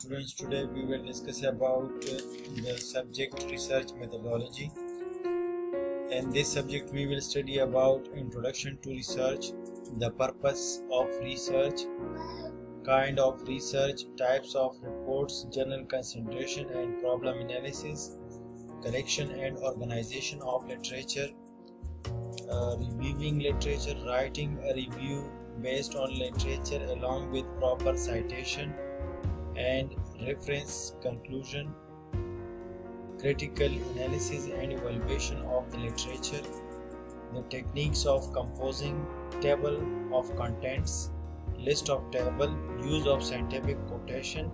students, today we will discuss about the subject research methodology. In this subject we will study about introduction to research, the purpose of research, kind of research, types of reports, journal concentration and problem analysis, collection and organization of literature, reviewing literature, writing a review based on literature along with proper citation and reference, conclusion, critical analysis and evaluation of the literature, the techniques of composing, table of contents, list of table, use of scientific quotation,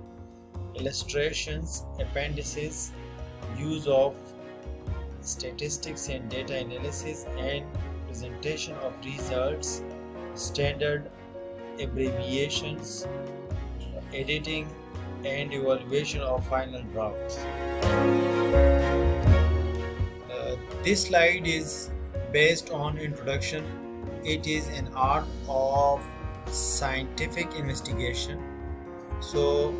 illustrations, appendices, use of statistics and data analysis, and presentation of results, standard abbreviations, editing and evaluation of final drafts. This slide is based on introduction. It is an art of scientific investigation. So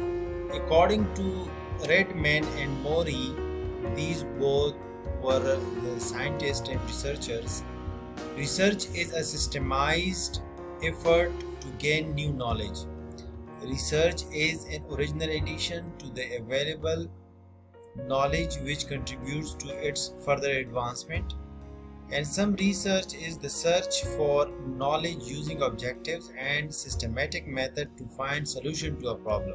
according to Redman and Mori, these both were the scientists and researchers. Research is a systemized effort to gain new knowledge. Research is an original addition to the available knowledge which contributes to its further advancement. And some research is the search for knowledge using objectives and systematic method to find solution to a problem.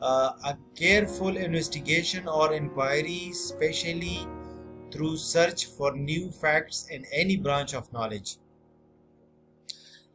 a careful investigation or inquiry, especially through search for new facts in any branch of knowledge.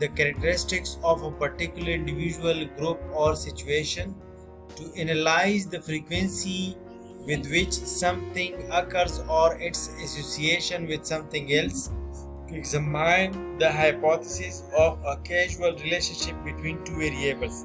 the characteristics of a particular individual, group or situation, to analyze the frequency with which something occurs or its association with something else, to examine the hypothesis of a causal relationship between two variables.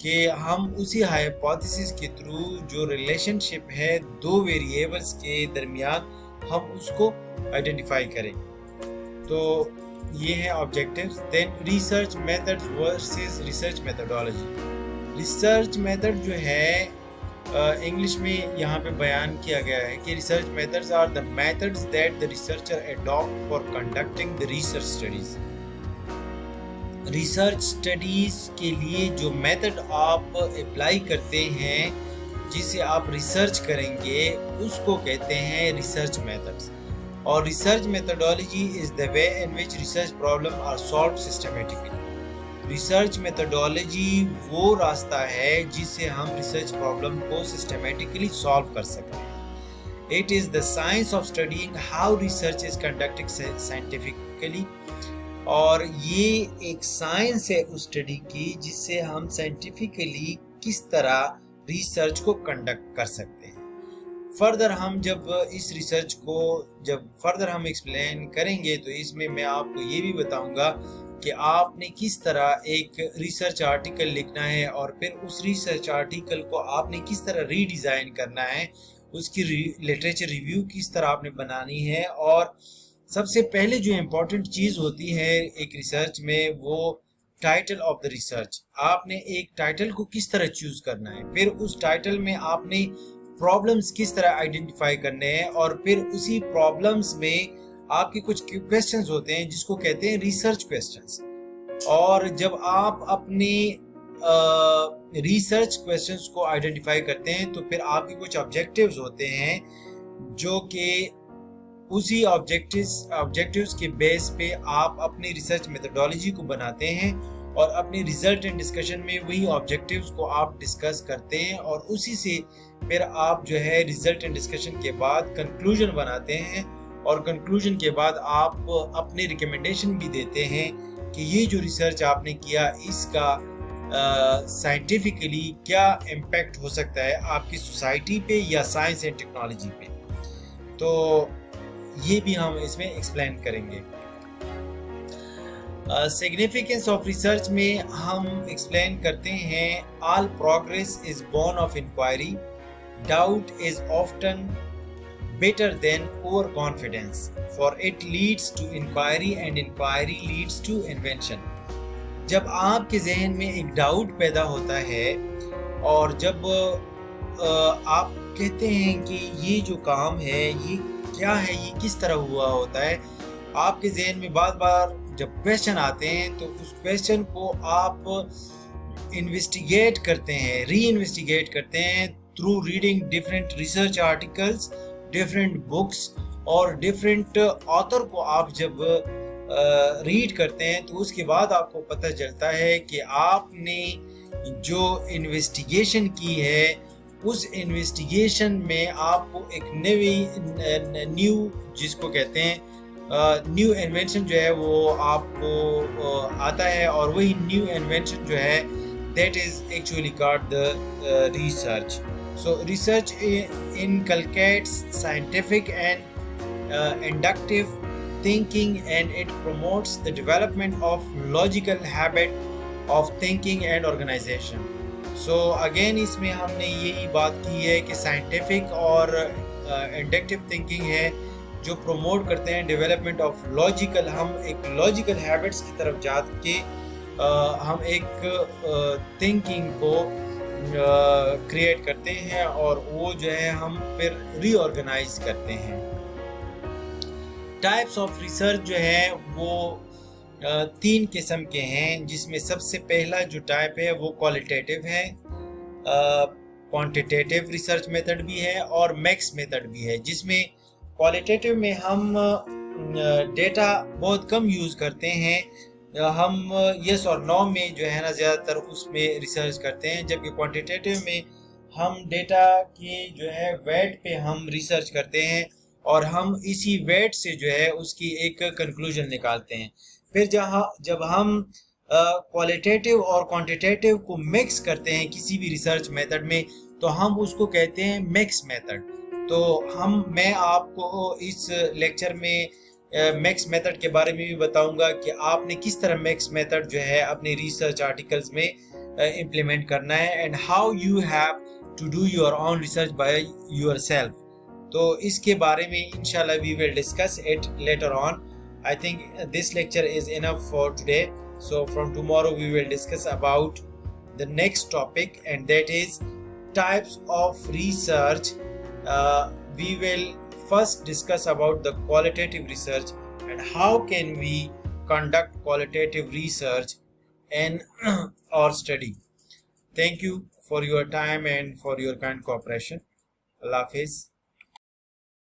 کہ ہم اسی hypothesis کے through جو relation شپ ہے دو variables کے درمیان ہم اس کو آئیڈینٹیفائی کریں. تو یہ ہے objectives. Then research method versus research methodology. Research method جو ہے انگلش میں یہاں پہ بیان کیا گیا ہے کہ research methods are the methods that the researcher adapt for conducting the research studies. Research studies کے لیے جو میتھڈ آپ اپلائی کرتے ہیں, جسے آپ ریسرچ کریں گے, اس کو کہتے ہیں ریسرچ میتھڈز. اور research methodology is the way in which research problem are solved systematically. Research methodology وہ راستہ ہے جس سے ہم ریسرچ پرابلم کو سسٹمیٹکلی سالو کر سکتے ہیں. It is the science of studying how research is conducted scientifically. اور یہ ایک سائنس ہے اس اسٹڈی کی جس سے ہم سائنٹیفکلی کس طرح ریسرچ کو کنڈکٹ کر سکتے ہیں. فردر ہم جب اس ریسرچ کو فردر ہم ایکسپلین کریں گے تو اس میں آپ کو یہ بھی بتاؤں گا کہ آپ نے کس طرح ایک ریسرچ آرٹیکل لکھنا ہے اور پھر اس ریسرچ آرٹیکل کو آپ نے کس طرح ری ڈیزائن کرنا ہے, اس کی لٹریچر ریویو کس طرح آپ نے بنانی ہے. اور سب سے پہلے جو امپورٹنٹ چیز ہوتی ہے ایک ریسرچ میں وہ ٹائٹل آف دا ریسرچ. آپ نے ایک ٹائٹل کو کس طرح چوز کرنا ہے, پھر اس ٹائٹل میں آپ نے پرابلمز کس طرح آئیڈینٹیفائی کرنے ہیں, اور پھر اسی پرابلمز میں آپ کے کچھ کویسچنز ہوتے ہیں جس کو کہتے ہیں ریسرچ کویسچنز. اور جب آپ اپنے ریسرچ کویسچنز کو آئیڈینٹیفائی کرتے ہیں تو پھر آپ کے کچھ آبجیکٹیوز ہوتے ہیں جو کہ اسی آبجیکٹیوز کے بیس پہ آپ اپنی ریسرچ میتھڈولوجی کو بناتے ہیں اور اپنی ریزلٹ اینڈ ڈسکشن میں وہی آبجیکٹیوز کو آپ ڈسکس کرتے ہیں, اور اسی سے پھر آپ جو ہے ریزلٹ اینڈ ڈسکشن کے بعد کنکلوژن بناتے ہیں. اور کنکلوژن کے بعد آپ اپنے ریکمنڈیشن بھی دیتے ہیں کہ یہ جو ریسرچ آپ نے کیا اس کا سائنٹیفکلی کیا امپیکٹ ہو سکتا ہے آپ کی سوسائٹی پہ یا سائنس اینڈ ٹیکنالوجی پہ. تو یہ بھی ہم اس میں ایکسپلین کریں گے. سگنیفیکنس آف ریسرچ میں ہم ایکسپلین کرتے ہیں all progress is born of inquiry, doubt is often better than overconfidence, for it leads to inquiry and inquiry leads to invention. جب آپ کے ذہن میں ایک ڈاؤٹ پیدا ہوتا ہے اور جب آپ کہتے ہیں کہ یہ جو کام ہے یہ کیا ہے, یہ کس طرح ہوا ہوتا ہے, آپ کے ذہن میں بار بار جب کویسچن آتے ہیں تو اس کویسچن کو آپ انویسٹیگیٹ کرتے ہیں, ری انویسٹیگیٹ کرتے ہیں through reading different research articles, different books اور ڈفرینٹ آتھر کو آپ جب ریڈ کرتے ہیں تو اس کے بعد آپ کو پتہ چلتا ہے کہ آپ نے جو انویسٹیگیشن کی ہے اس انویسٹیگیشن میں آپ کو ایک نیو جس کو کہتے ہیں نیو انوینشن جو ہے وہ آپ کو آتا ہے, اور وہی نیو انوینشن جو ہے that is actually called the research. So research inculcates scientific and inductive thinking, and it promotes the development of logical habit of thinking and organization. So again اس میں ہم نے یہی بات کی ہے کہ scientific اور inductive thinking ہے جو پروموٹ کرتے ہیں ڈیولپمنٹ آف لاجیکل. ہم ایک لاجیکل ہیبٹس کی طرف جا کے ہم ایک تھنکنگ کو کریٹ کرتے ہیں اور وہ جو ہے ہم پھر ری آرگنائز کرتے ہیں. ٹائپس آف ریسرچ جو ہے وہ 3 قسم کے ہیں, جس میں سب سے پہلا جو ٹائپ ہے وہ کوالٹیٹیو ہے, کوانٹیٹیو ریسرچ میتھڈ بھی ہے اور میکس میتھڈ بھی ہے. جس میں کوالٹیٹیو میں ہم ڈیٹا بہت کم یوز کرتے ہیں, ہم یس اور نو میں جو ہے نا زیادہ تر اس میں ریسرچ کرتے ہیں, جبکہ کوانٹیٹیو میں ہم ڈیٹا کے جو ہے ویٹ پہ ہم ریسرچ کرتے ہیں اور ہم اسی ویٹ سے جو ہے اس کی ایک کنکلوژن نکالتے ہیں. پھر جب ہم کوالٹیٹیو اور کوانٹیٹیو کو مکس کرتے ہیں کسی بھی ریسرچ میتھڈ میں تو ہم اس کو کہتے ہیں مکس میتھڈ. تو میں آپ کو اس لیکچر میں میکس میتھڈ کے بارے میں بھی بتاؤں گا کہ آپ نے کس طرح میکس میتھڈ جو ہے اپنے ریسرچ آرٹیکلز میں implement کرنا ہے, and how you have to do your own research by yourself. تو اس کے بارے میں انشاءاللہ we will discuss it later on. I think this lecture is enough for today. So from tomorrow we will discuss about the next topic, and that is types of research. We will first discuss about the qualitative research and how can we conduct qualitative research in our study. Thank you for your time and for your kind cooperation. Allah Hafiz.